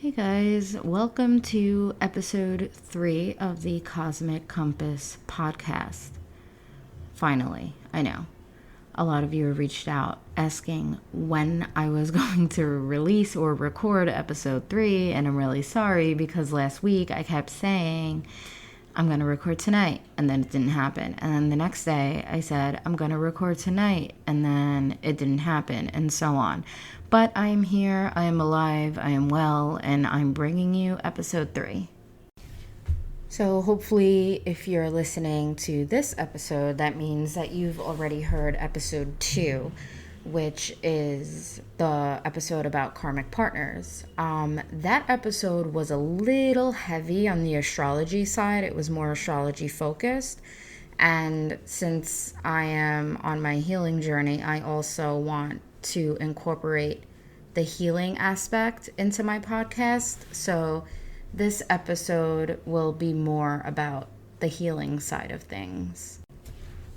Hey guys, welcome to episode 3 of the Cosmic Compass podcast. Finally, I know. A lot of you have reached out asking when I was going to release or record episode 3, and I'm really sorry because last week I kept saying I'm going to record tonight, and then it didn't happen. And then the next day I said I'm going to record tonight, and then it didn't happen, and so on. But I am here, I am alive, I am well, and I'm bringing you episode 3. So hopefully if you're listening to this episode, that means that you've already heard episode 2, which is the episode about karmic partners. That episode was a little heavy on the astrology side. It was more astrology focused. And since I am on my healing journey, I also want to incorporate the healing aspect into my podcast. So this episode will be more about the healing side of things.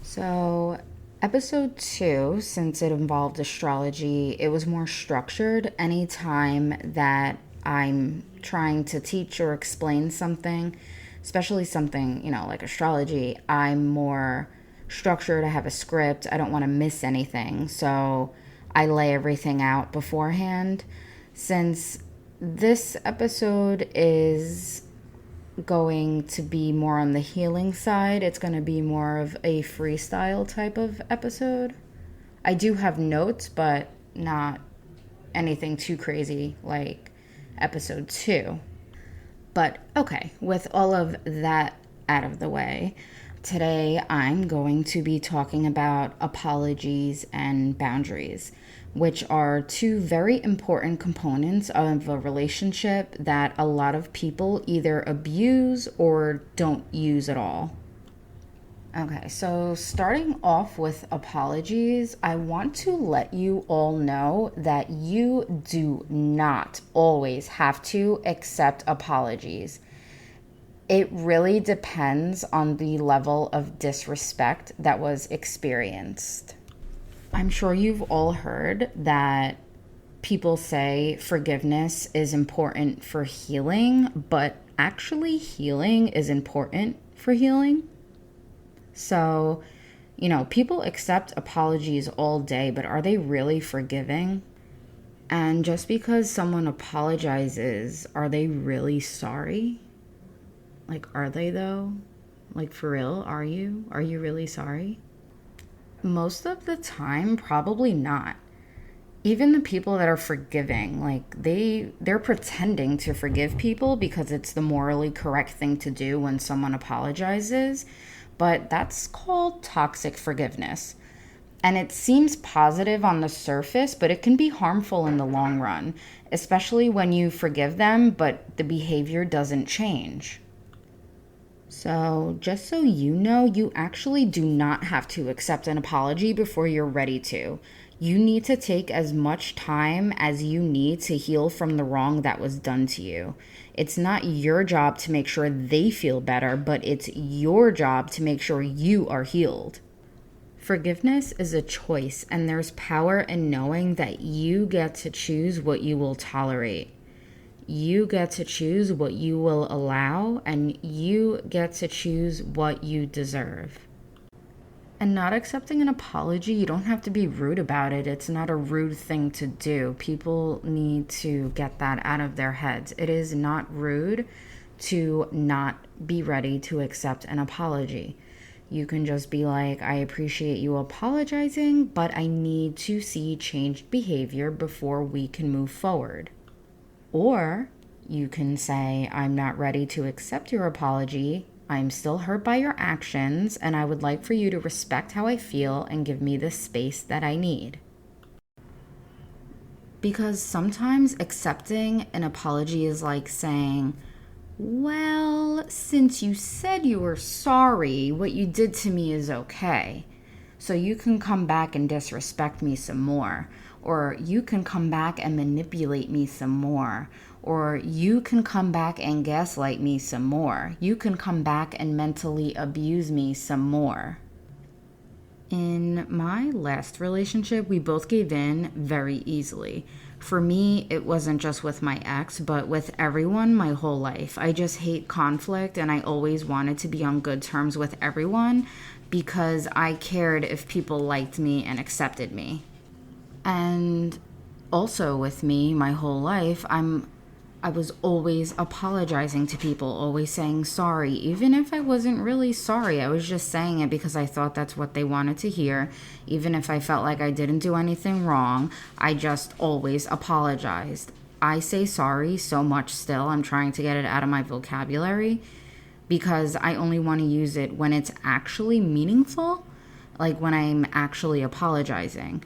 So episode 2, since it involved astrology, it was more structured. Anytime that I'm trying to teach or explain something, especially something, like astrology, I'm more structured. I have a script. I don't want to miss anything. So I lay everything out beforehand. Since this episode is going to be more on the healing side, it's going to be more of a freestyle type of episode. I do have notes, but not anything too crazy like episode 2. But okay, with all of that out of the way, today I'm going to be talking about apologies and boundaries, which are 2 very important components of a relationship that a lot of people either abuse or don't use at all. Okay, so starting off with apologies, I want to let you all know that you do not always have to accept apologies. It really depends on the level of disrespect that was experienced. I'm sure you've all heard that people say forgiveness is important for healing, but actually healing is important for healing. So, people accept apologies all day, but are they really forgiving? And just because someone apologizes, are they really sorry? Are they though? For real, are you? Are you really sorry? Most of the time, probably not. Even the people that are forgiving, they're pretending to forgive people because it's the morally correct thing to do when someone apologizes. But that's called toxic forgiveness. And it seems positive on the surface, but it can be harmful in the long run, especially when you forgive them, but the behavior doesn't change. So just so you know, you actually do not have to accept an apology before you're ready to. You need to take as much time as you need to heal from the wrong that was done to you. It's not your job to make sure they feel better, but it's your job to make sure you are healed. Forgiveness is a choice, and there's power in knowing that you get to choose what you will tolerate. You get to choose what you will allow, and you get to choose what you deserve. And not accepting an apology, you don't have to be rude about it. It's not a rude thing to do. People need to get that out of their heads. It is not rude to not be ready to accept an apology. You can just be like, I appreciate you apologizing, but I need to see changed behavior before we can move forward. Or you can say, I'm not ready to accept your apology. I'm still hurt by your actions, and I would like for you to respect how I feel and give me the space that I need. Because sometimes accepting an apology is like saying, well, since you said you were sorry, what you did to me is okay. So you can come back and disrespect me some more. Or you can come back and manipulate me some more. Or you can come back and gaslight me some more. You can come back and mentally abuse me some more. In my last relationship, we both gave in very easily. For me, it wasn't just with my ex, but with everyone my whole life. I just hate conflict, and I always wanted to be on good terms with everyone because I cared if people liked me and accepted me. And also with me my whole life, I was always apologizing to people, always saying sorry, even if I wasn't really sorry. I was just saying it because I thought that's what they wanted to hear. Even if I felt like I didn't do anything wrong, I just always apologized. I say sorry so much still. I'm trying to get it out of my vocabulary because I only want to use it when it's actually meaningful, like when I'm actually apologizing.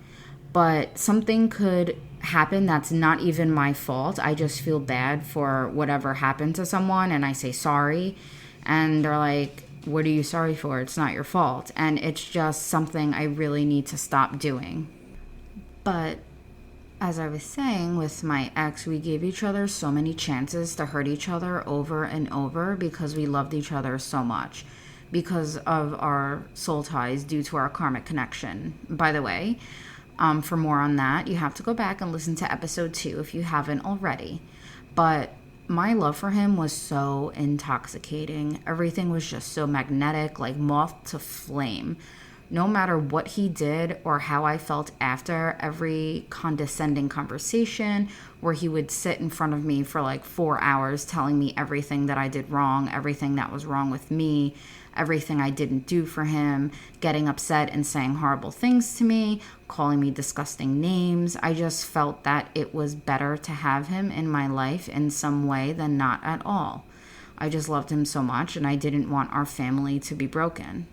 But something could happen that's not even my fault. I just feel bad for whatever happened to someone, and I say sorry, and they're like, what are you sorry for? It's not your fault. And it's just something I really need to stop doing. But as I was saying, with my ex, we gave each other so many chances to hurt each other over and over because we loved each other so much, because of our soul ties due to our karmic connection. By the way, for more on that, you have to go back and listen to episode 2 if you haven't already. But my love for him was so intoxicating. Everything was just so magnetic, like moth to flame. No matter what he did or how I felt after every condescending conversation where he would sit in front of me for like 4 hours telling me everything that I did wrong, everything that was wrong with me, everything I didn't do for him, getting upset and saying horrible things to me, calling me disgusting names. I just felt that it was better to have him in my life in some way than not at all. I just loved him so much, and I didn't want our family to be broken.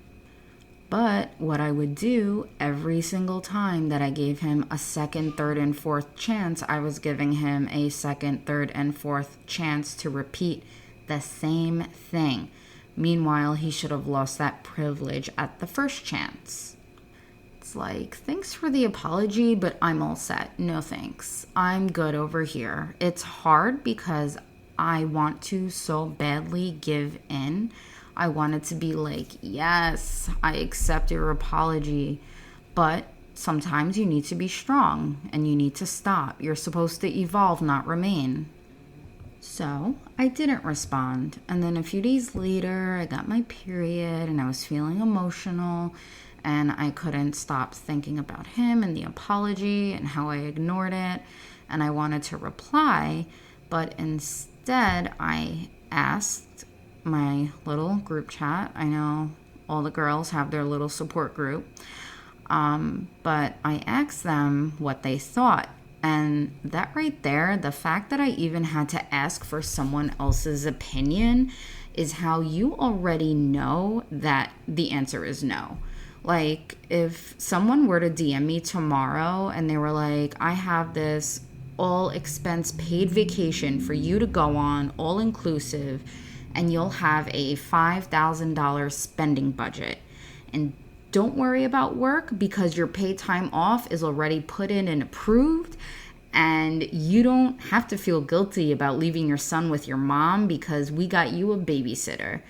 But what I would do every single time that I gave him a second, third, and fourth chance, I was giving him a second, third, and fourth chance to repeat the same thing. Meanwhile, he should have lost that privilege at the first chance. It's like, thanks for the apology, but I'm all set. No thanks. I'm good over here. It's hard because I want to so badly give in. I wanted to be like, yes, I accept your apology. But sometimes you need to be strong and you need to stop. You're supposed to evolve, not remain. So I didn't respond. And then a few days later, I got my period and I was feeling emotional. And I couldn't stop thinking about him and the apology and how I ignored it. And I wanted to reply. But instead, I asked my little group chat. I know all the girls have their little support group. But I asked them what they thought. And that right there, the fact that I even had to ask for someone else's opinion is how you already know that the answer is no. Like, if someone were to DM me tomorrow and they were like, I have this all expense paid vacation for you to go on, all inclusive, and you'll have a $5,000 spending budget. And don't worry about work because your paid time off is already put in and approved. And you don't have to feel guilty about leaving your son with your mom because we got you a babysitter.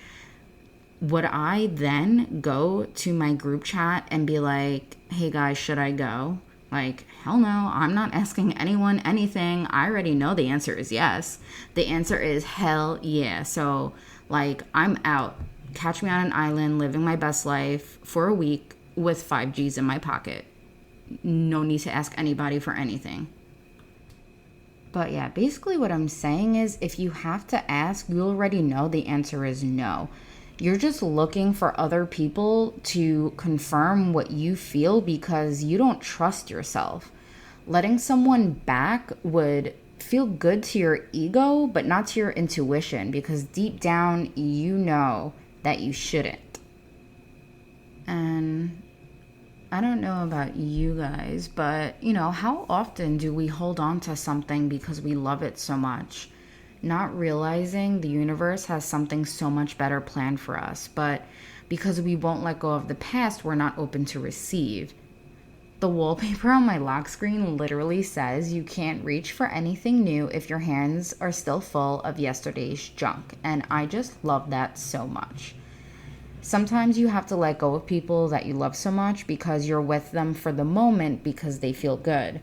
Would I then go to my group chat and be like, hey guys, should I go? Like, hell no, I'm not asking anyone anything. I already know the answer is yes. The answer is hell yeah. So, like, I'm out. Catch me on an island, living my best life for a week with 5 G's in my pocket. No need to ask anybody for anything. But yeah, basically what I'm saying is if you have to ask, you already know the answer is no. You're just looking for other people to confirm what you feel because you don't trust yourself. Letting someone back would feel good to your ego, but not to your intuition because deep down you know that you shouldn't. And I don't know about you guys, but, how often do we hold on to something because we love it so much, not realizing the universe has something so much better planned for us, but because we won't let go of the past, we're not open to receive. The wallpaper on my lock screen literally says you can't reach for anything new if your hands are still full of yesterday's junk, and I just love that so much. Sometimes you have to let go of people that you love so much because you're with them for the moment because they feel good.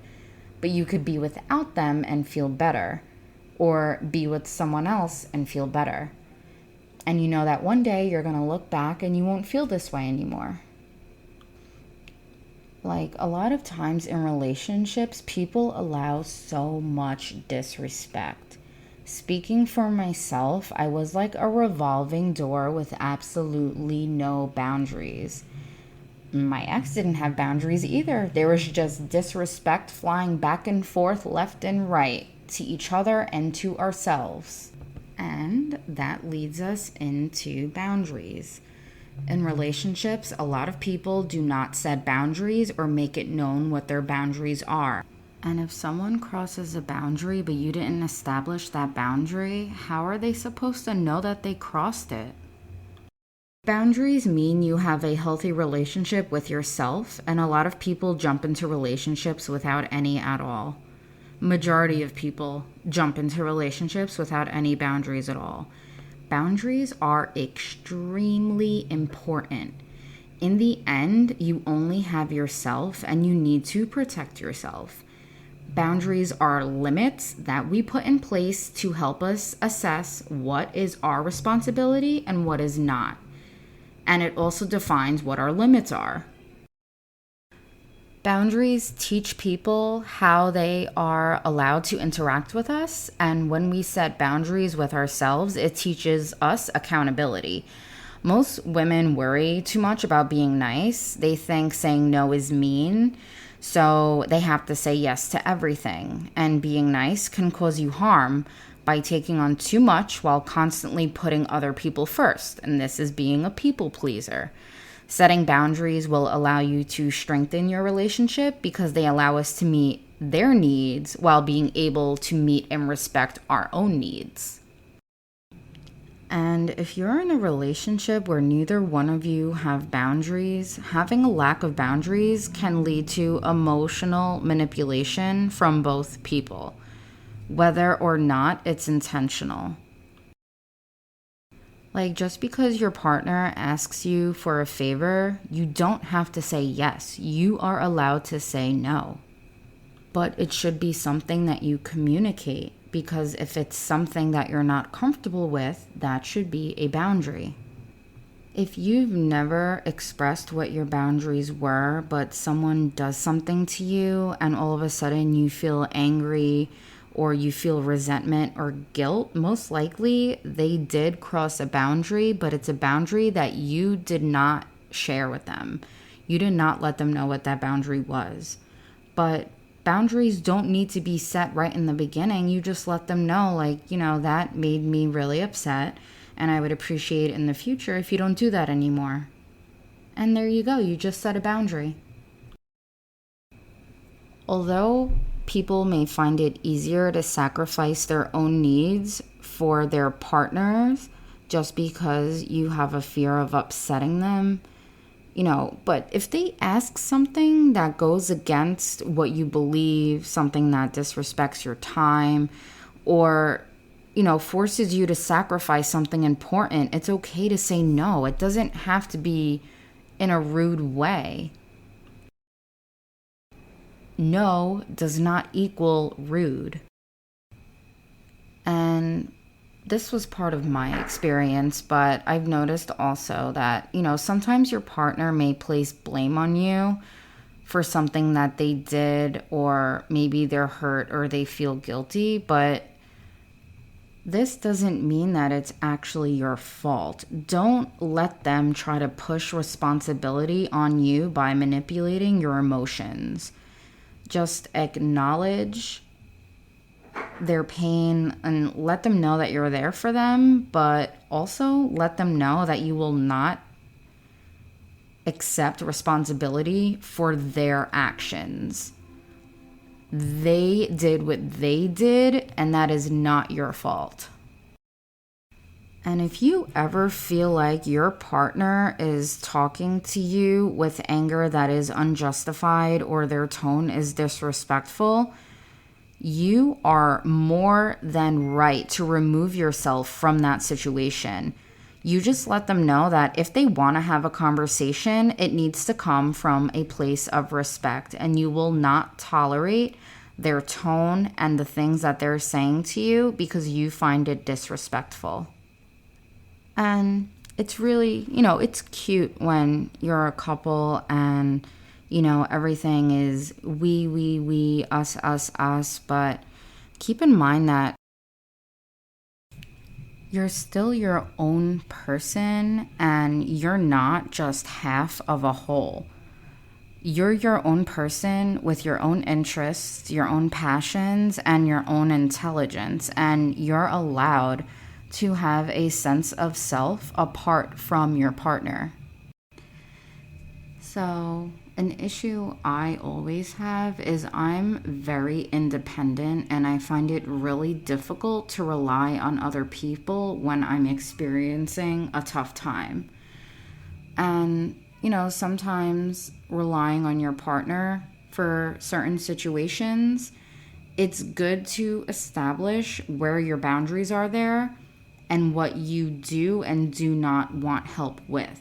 but you could be without them and feel better, or be with someone else and feel better. And you know that one day you're going to look back and you won't feel this way anymore. Like, a lot of times in relationships, people allow so much disrespect. Speaking for myself, I was like a revolving door with absolutely no boundaries. My ex didn't have boundaries either. There was just disrespect flying back and forth, left and right, to each other and to ourselves. And that leads us into boundaries. In relationships, a lot of people do not set boundaries or make it known what their boundaries are. And if someone crosses a boundary but you didn't establish that boundary, how are they supposed to know that they crossed it? Boundaries mean you have a healthy relationship with yourself, and a lot of people jump into relationships without any at all. Majority of people jump into relationships without any boundaries at all. Boundaries are extremely important. In the end, you only have yourself and you need to protect yourself. Boundaries are limits that we put in place to help us assess what is our responsibility and what is not. And it also defines what our limits are. Boundaries teach people how they are allowed to interact with us. And when we set boundaries with ourselves, it teaches us accountability. Most women worry too much about being nice. They think saying no is mean, so they have to say yes to everything. And being nice can cause you harm by taking on too much while constantly putting other people first. And this is being a people pleaser. Setting boundaries will allow you to strengthen your relationship because they allow us to meet their needs while being able to meet and respect our own needs. And if you're in a relationship where neither one of you have boundaries, having a lack of boundaries can lead to emotional manipulation from both people, whether or not it's intentional. Like, just because your partner asks you for a favor, you don't have to say yes. You are allowed to say no. But it should be something that you communicate, because if it's something that you're not comfortable with, that should be a boundary. If you've never expressed what your boundaries were, but someone does something to you and all of a sudden you feel angry or you feel resentment or guilt, most likely they did cross a boundary, but it's a boundary that you did not share with them. You did not let them know what that boundary was. But boundaries don't need to be set right in the beginning. You just let them know, like, that made me really upset, and I would appreciate in the future if you don't do that anymore. And there you go, you just set a boundary. Although people may find it easier to sacrifice their own needs for their partners just because you have a fear of upsetting them, but if they ask something that goes against what you believe, something that disrespects your time, or, forces you to sacrifice something important, it's okay to say no. It doesn't have to be in a rude way. No does not equal rude. And this was part of my experience, but I've noticed also that, sometimes your partner may place blame on you for something that they did, or maybe they're hurt or they feel guilty, but this doesn't mean that it's actually your fault. Don't let them try to push responsibility on you by manipulating your emotions. Just acknowledge their pain and let them know that you're there for them, but also let them know that you will not accept responsibility for their actions. They did what they did, and that is not your fault. And if you ever feel like your partner is talking to you with anger that is unjustified or their tone is disrespectful, you are more than right to remove yourself from that situation. You just let them know that if they want to have a conversation, it needs to come from a place of respect, and you will not tolerate their tone and the things that they're saying to you because you find it disrespectful. And it's really, it's cute when you're a couple and, everything is we, us. But keep in mind that you're still your own person and you're not just half of a whole. You're your own person with your own interests, your own passions, and your own intelligence. And you're allowed to have a sense of self apart from your partner. So, an issue I always have is I'm very independent and I find it really difficult to rely on other people when I'm experiencing a tough time. And, sometimes relying on your partner for certain situations, it's good to establish where your boundaries are there and what you do and do not want help with.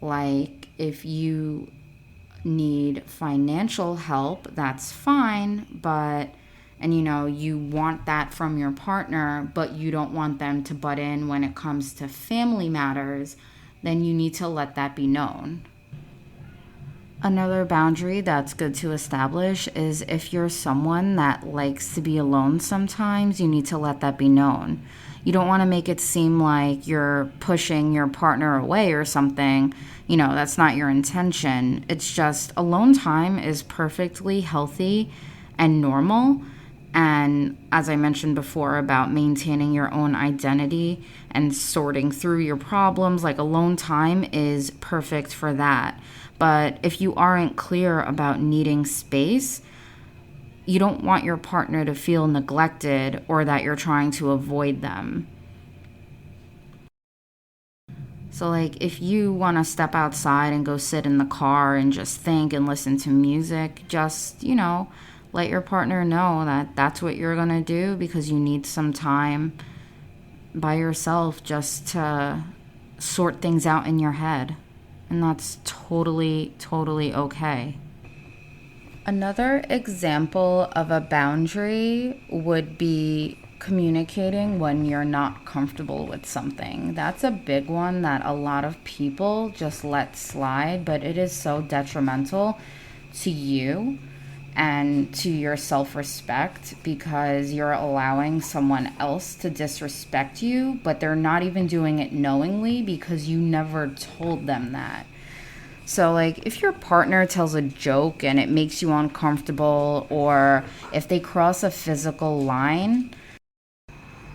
Like, if you need financial help, that's fine, and you want that from your partner, but you don't want them to butt in when it comes to family matters, then you need to let that be known. Another boundary that's good to establish is if you're someone that likes to be alone sometimes, you need to let that be known. You don't want to make it seem like you're pushing your partner away or something. That's not your intention. It's just alone time is perfectly healthy and normal. And as I mentioned before about maintaining your own identity and sorting through your problems, like alone time is perfect for that. But if you aren't clear about needing space, you don't want your partner to feel neglected or that you're trying to avoid them. So, like, if you want to step outside and go sit in the car and just think and listen to music, just, let your partner know that that's what you're going to do because you need some time by yourself just to sort things out in your head. And that's totally, totally okay. Another example of a boundary would be communicating when you're not comfortable with something. That's a big one that a lot of people just let slide, but it is so detrimental to you and to your self-respect because you're allowing someone else to disrespect you, but they're not even doing it knowingly because you never told them that. So, like, if your partner tells a joke and it makes you uncomfortable, or if they cross a physical line,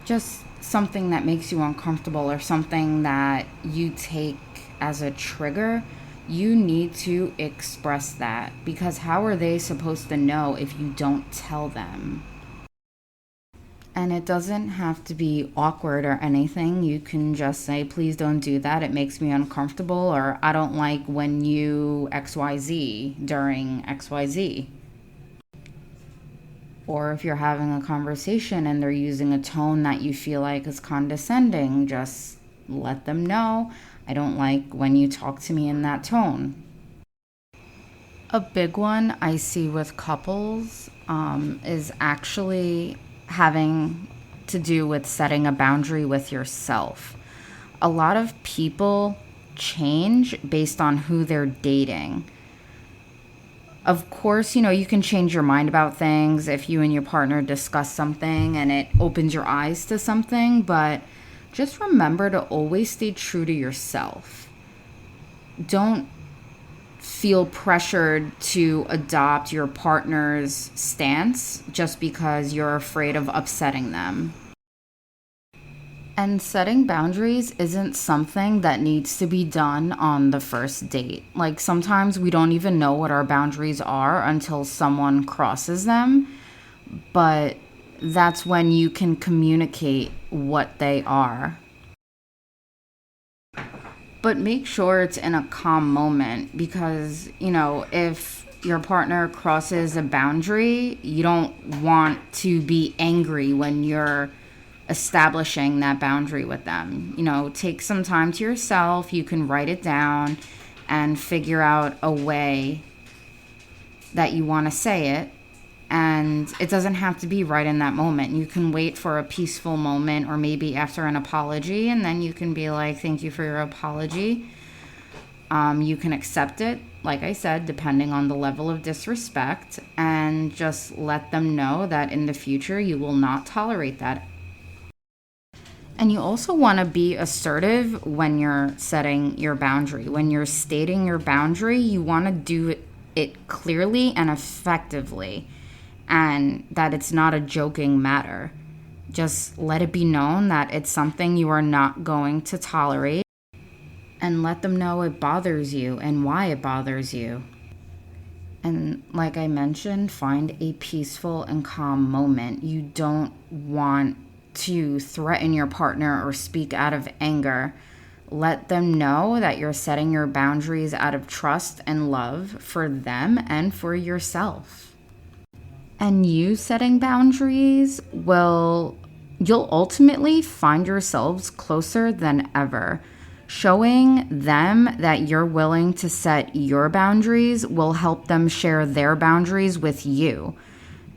just something that makes you uncomfortable or something that you take as a trigger, you need to express that because how are they supposed to know if you don't tell them? And it doesn't have to be awkward or anything. You can just say, please don't do that. It makes me uncomfortable, or I don't like when you XYZ during XYZ. Or if you're having a conversation and they're using a tone that you feel like is condescending, just let them know, I don't like when you talk to me in that tone. A big one I see with couples is actually having to do with setting a boundary with yourself. A lot of people change based on who they're dating. Of course, you can change your mind about things if you and your partner discuss something and it opens your eyes to something, but just remember to always stay true to yourself. Don't feel pressured to adopt your partner's stance just because you're afraid of upsetting them. And setting boundaries isn't something that needs to be done on the first date. Like, sometimes we don't even know what our boundaries are until someone crosses them, but that's when you can communicate what they are. But make sure it's in a calm moment because, if your partner crosses a boundary, you don't want to be angry when you're establishing that boundary with them. Take some time to yourself. You can write it down and figure out a way that you want to say it And it doesn't have to be right in that moment. You can wait for a peaceful moment, or maybe after an apology, and then you can be like, thank you for your apology. You can accept it, like I said, depending on the level of disrespect, and just let them know that in the future you will not tolerate that. And you also want to be assertive when you're setting your boundary. When you're stating your boundary, you want to do it clearly and effectively, and that it's not a joking matter. Just let it be known that it's something you are not going to tolerate, and let them know it bothers you and why it bothers you. And like I mentioned, find a peaceful and calm moment. You don't want to threaten your partner or speak out of anger. Let them know that you're setting your boundaries out of trust and love for them and for yourself. And you setting boundaries you'll ultimately find yourselves closer than ever. Showing them that you're willing to set your boundaries will help them share their boundaries with you.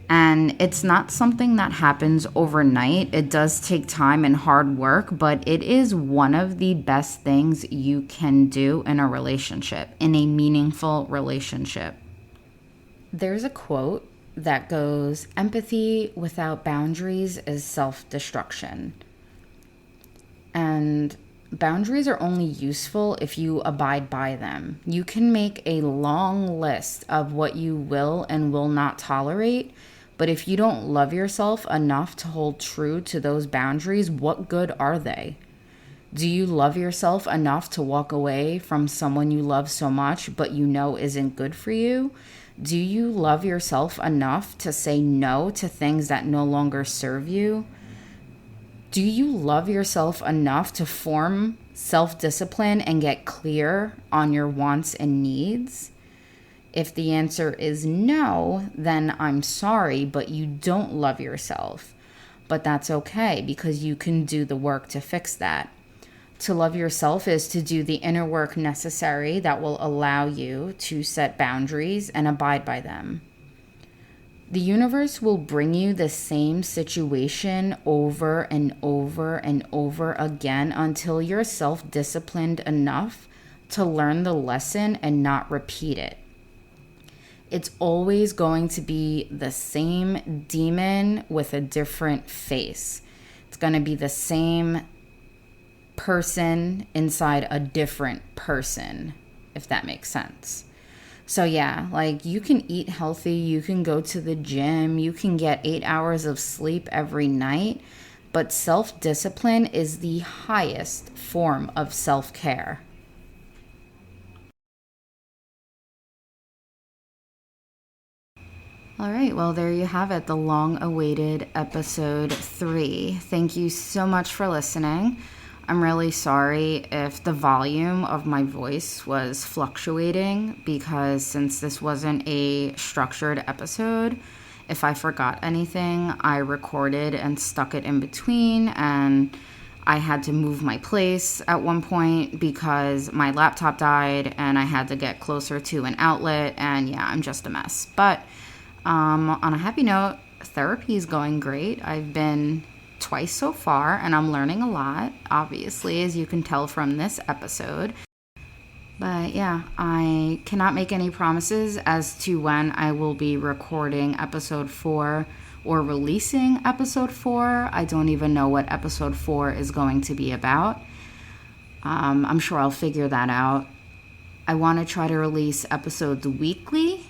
And it's not something that happens overnight. It does take time and hard work, but it is one of the best things you can do in a relationship, in a meaningful relationship. There's a quote that goes, empathy without boundaries is self-destruction. And boundaries are only useful if you abide by them. You can make a long list of what you will and will not tolerate, but if you don't love yourself enough to hold true to those boundaries, what good are they? Do you love yourself enough to walk away from someone you love so much but you know isn't good for you? Do you love yourself enough to say no to things that no longer serve you? Do you love yourself enough to form self-discipline and get clear on your wants and needs? If the answer is no, then I'm sorry, but you don't love yourself. But that's okay, because you can do the work to fix that. To love yourself is to do the inner work necessary that will allow you to set boundaries and abide by them. The universe will bring you the same situation over and over and over again until you're self-disciplined enough to learn the lesson and not repeat it. It's always going to be the same demon with a different face. It's going to be the same person inside a different person, if that makes sense. So yeah, like, you can eat healthy, you can go to the gym, you can get 8 hours of sleep every night, but self-discipline is the highest form of self-care. All right, well, there you have it, the long-awaited episode 3. Thank you so much for listening. I'm really sorry if the volume of my voice was fluctuating, because since this wasn't a structured episode, if I forgot anything, I recorded and stuck it in between, and I had to move my place at one point because my laptop died and I had to get closer to an outlet, and yeah, I'm just a mess. But on a happy note, therapy is going great. I've been twice so far, and I'm learning a lot, obviously, as you can tell from this episode. But yeah, I cannot make any promises as to when I will be recording episode 4 or releasing episode 4. I don't even know what episode 4 is going to be about. I'm sure I'll figure that out. I want to try to release episodes weekly,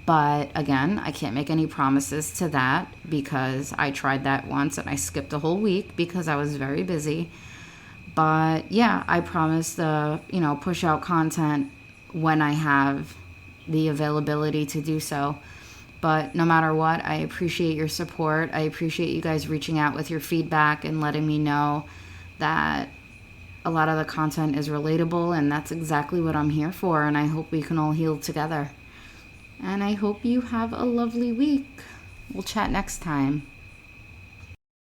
but again, I can't make any promises to that, because I tried that once and I skipped a whole week because I was very busy. But yeah, I promise to, push out content when I have the availability to do so. But no matter what, I appreciate your support. I appreciate you guys reaching out with your feedback and letting me know that a lot of the content is relatable, and that's exactly what I'm here for. And I hope we can all heal together. And I hope you have a lovely week. We'll chat next time.